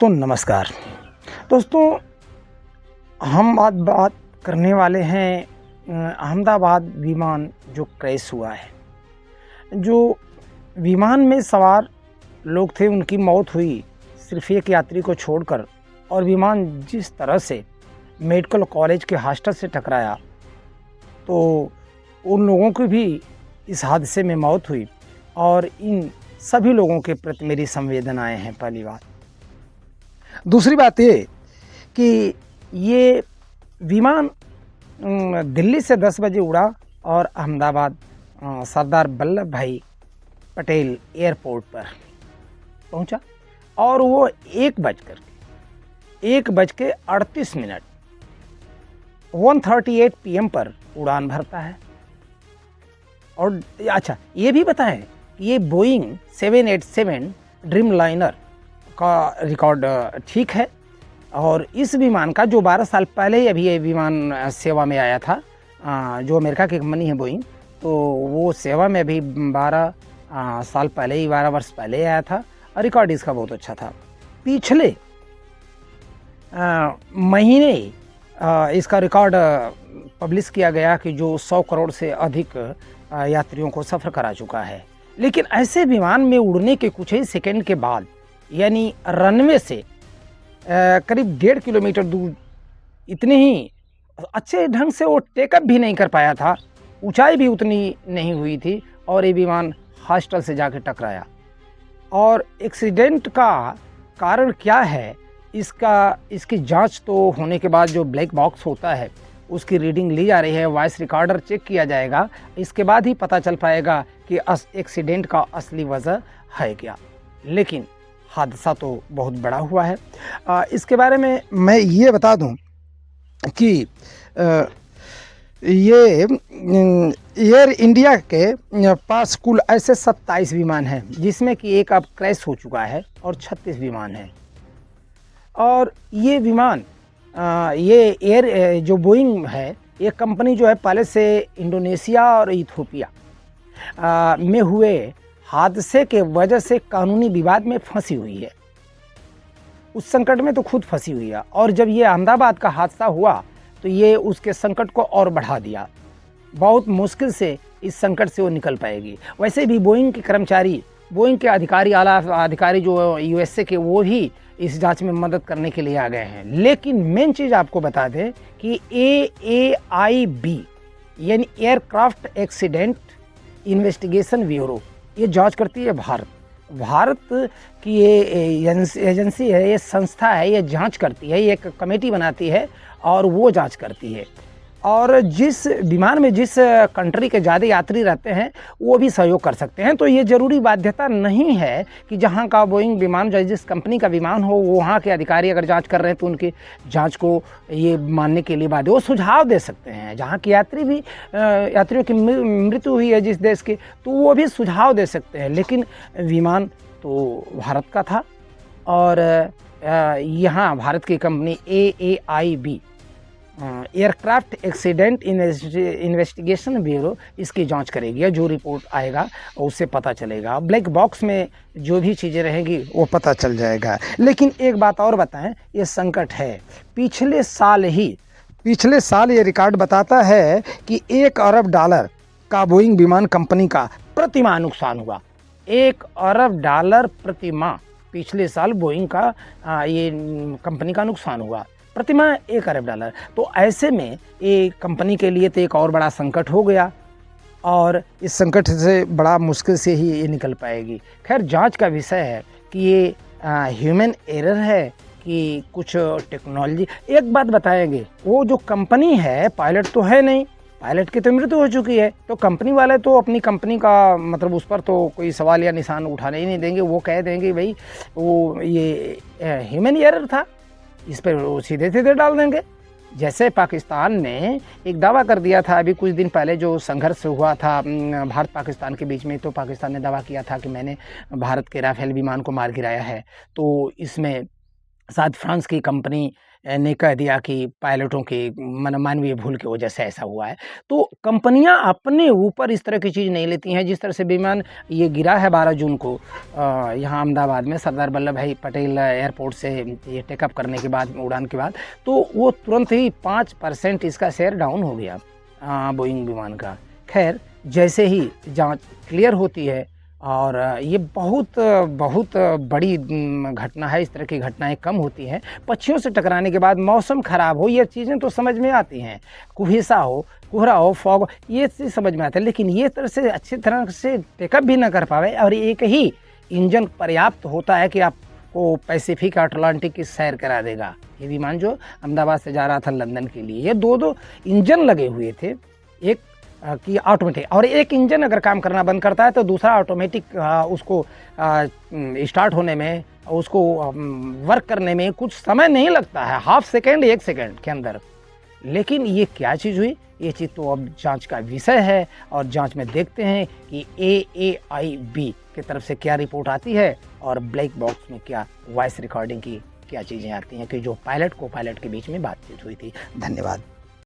तो नमस्कार दोस्तों, हम आज बात करने वाले हैं अहमदाबाद विमान जो क्रैश हुआ है। जो विमान में सवार लोग थे उनकी मौत हुई, सिर्फ एक यात्री को छोड़कर। और विमान जिस तरह से मेडिकल कॉलेज के हॉस्टल से टकराया तो उन लोगों की भी इस हादसे में मौत हुई। और इन सभी लोगों के प्रति मेरी संवेदनाएं हैं। पहली बात। दूसरी बात ये कि ये विमान दिल्ली से 10 बजे उड़ा और अहमदाबाद सरदार वल्लभ भाई पटेल एयरपोर्ट पर पहुंचा और वो 1:38 1:38 PM पर उड़ान भरता है। और अच्छा, ये भी बताएं कि ये बोइंग 787 ड्रीम लाइनर का रिकॉर्ड ठीक है। और इस विमान का जो 12 साल पहले ही अभी ये विमान सेवा में आया था, जो अमेरिका की कंपनी है बोइंग, तो वो सेवा में अभी 12 साल पहले ही 12 वर्ष पहले आया था और रिकॉर्ड इसका बहुत अच्छा था। पिछले महीने इसका रिकॉर्ड पब्लिश किया गया कि जो 100 करोड़ से अधिक यात्रियों को सफ़र करा चुका है। लेकिन ऐसे विमान में उड़ने के कुछ ही सेकंड के बाद, यानी रनवे से करीब 1.5 किलोमीटर दूर, इतने ही अच्छे ढंग से वो टेकअप भी नहीं कर पाया था, ऊंचाई भी उतनी नहीं हुई थी और ये विमान हॉस्टल से जाके टकराया। और एक्सीडेंट का कारण क्या है, इसकी जांच तो होने के बाद जो ब्लैक बॉक्स होता है उसकी रीडिंग ली जा रही है, वॉइस रिकॉर्डर चेक किया जाएगा। इसके बाद ही पता चल पाएगा कि एक्सीडेंट का असली वजह है क्या। लेकिन हादसा तो बहुत बड़ा हुआ है। इसके बारे में मैं ये बता दूं कि ये एयर इंडिया के पास कुल ऐसे 27 विमान हैं, जिसमें कि एक अब क्रैश हो चुका है और 36 विमान हैं। और ये विमान ये एयर जो बोइंग है, ये कंपनी जो है पहले से इंडोनेशिया और इथियोपिया में हुए हादसे के वजह से कानूनी विवाद में फंसी हुई है। उस संकट में तो खुद फंसी हुई है और जब ये अहमदाबाद का हादसा हुआ तो ये उसके संकट को और बढ़ा दिया। बहुत मुश्किल से इस संकट से वो निकल पाएगी। वैसे भी बोइंग के कर्मचारी, बोइंग के अधिकारी, आला अधिकारी जो USA के, वो भी इस जांच में मदद करने के लिए आ गए हैं। लेकिन मेन चीज़ आपको बता दें कि AAIB यानी एयरक्राफ्ट एक्सीडेंट इन्वेस्टिगेशन ब्यूरो, ये जांच करती है। भारत की ये एजेंसी है, ये संस्था है, ये जांच करती है, ये एक कमेटी बनाती है और वो जांच करती है। और जिस विमान में जिस कंट्री के ज़्यादा यात्री रहते हैं वो भी सहयोग कर सकते हैं। तो ये ज़रूरी बाध्यता नहीं है कि जहां का बोइंग विमान, जिस कंपनी का विमान हो, वहां के अधिकारी अगर जांच कर रहे हैं तो उनकी जांच को ये मानने के लिए बाध्य। वो सुझाव दे सकते हैं। जहां की यात्रियों की मृत्यु हुई है जिस देश की, तो वो भी सुझाव दे सकते हैं। लेकिन विमान तो भारत का था और यहाँ भारत की company AAIB aircraft accident investigation bureau इसकी जांच करेगी। जो रिपोर्ट आएगा उससे पता चलेगा। ब्लैक बॉक्स में जो भी चीज़ें रहेंगी वो पता चल जाएगा। लेकिन एक बात और बताएं, ये संकट है। पिछले साल ये रिकॉर्ड बताता है कि $1 अरब का बोइंग विमान कंपनी का प्रतिमाह नुकसान हुआ। $1 अरब प्रतिमाह पिछले साल बोइंग का ये कंपनी का नुकसान हुआ, प्रतिमाह $1 अरब। तो ऐसे में ये कंपनी के लिए तो एक और बड़ा संकट हो गया और इस संकट से बड़ा मुश्किल से ही ये निकल पाएगी। खैर, जांच का विषय है कि ये ह्यूमन एरर है कि कुछ टेक्नोलॉजी। एक बात बताएंगे, वो जो कंपनी है, पायलट तो है नहीं, पायलट की तो मृत्यु हो चुकी है, तो कंपनी वाले तो अपनी कंपनी का मतलब उस पर तो कोई सवाल या निशान उठाने ही नहीं देंगे। वो कह देंगे भाई वो ये ह्यूमन एरर था, इस पर वो सीधे सीधे डाल देंगे। जैसे पाकिस्तान ने एक दावा कर दिया था अभी कुछ दिन पहले, जो संघर्ष हुआ था भारत पाकिस्तान के बीच में, तो पाकिस्तान ने दावा किया था कि मैंने भारत के राफेल विमान को मार गिराया है। तो इसमें शायद फ्रांस की कंपनी ने कह दिया कि पायलटों की मानवीय भूल की वजह से ऐसा हुआ है। तो कंपनियां अपने ऊपर इस तरह की चीज़ नहीं लेती हैं। जिस तरह से विमान ये गिरा है 12 जून को यहाँ अहमदाबाद में सरदार वल्लभ भाई पटेल एयरपोर्ट से ये टेकअप करने के बाद, उड़ान के बाद, तो वो तुरंत ही 5% इसका शेयर डाउन हो गया बोइंग विमान का। खैर, जैसे ही जांच क्लियर होती है, और ये बहुत बहुत बड़ी घटना है। इस तरह की घटनाएं कम होती हैं। पक्षियों से टकराने के बाद मौसम ख़राब हो, ये चीज़ें तो समझ में आती हैं। कुहेसा हो, कोहरा हो, फॉग, ये चीज़ समझ में आता है। लेकिन ये तरह से अच्छी तरह से टेकअप भी ना कर पावे, और एक ही इंजन पर्याप्त होता है कि आपको पैसिफिक अटलांटिक की सैर करा देगा। ये विमान जो अहमदाबाद से जा रहा था लंदन के लिए, ये दो इंजन लगे हुए थे, एक कि ऑटोमेटिक, और एक इंजन अगर काम करना बंद करता है तो दूसरा ऑटोमेटिक उसको स्टार्ट होने में, उसको वर्क करने में कुछ समय नहीं लगता है, हाफ सेकेंड 1 सेकेंड के अंदर। लेकिन ये क्या चीज़ हुई, ये चीज़ तो अब जांच का विषय है, और जांच में देखते हैं कि AAIB की तरफ से क्या रिपोर्ट आती है, और ब्लैक बॉक्स में क्या वॉइस रिकॉर्डिंग की क्या चीज़ें आती हैं कि जो पायलट को पायलट के बीच में बातचीत हुई थी। धन्यवाद।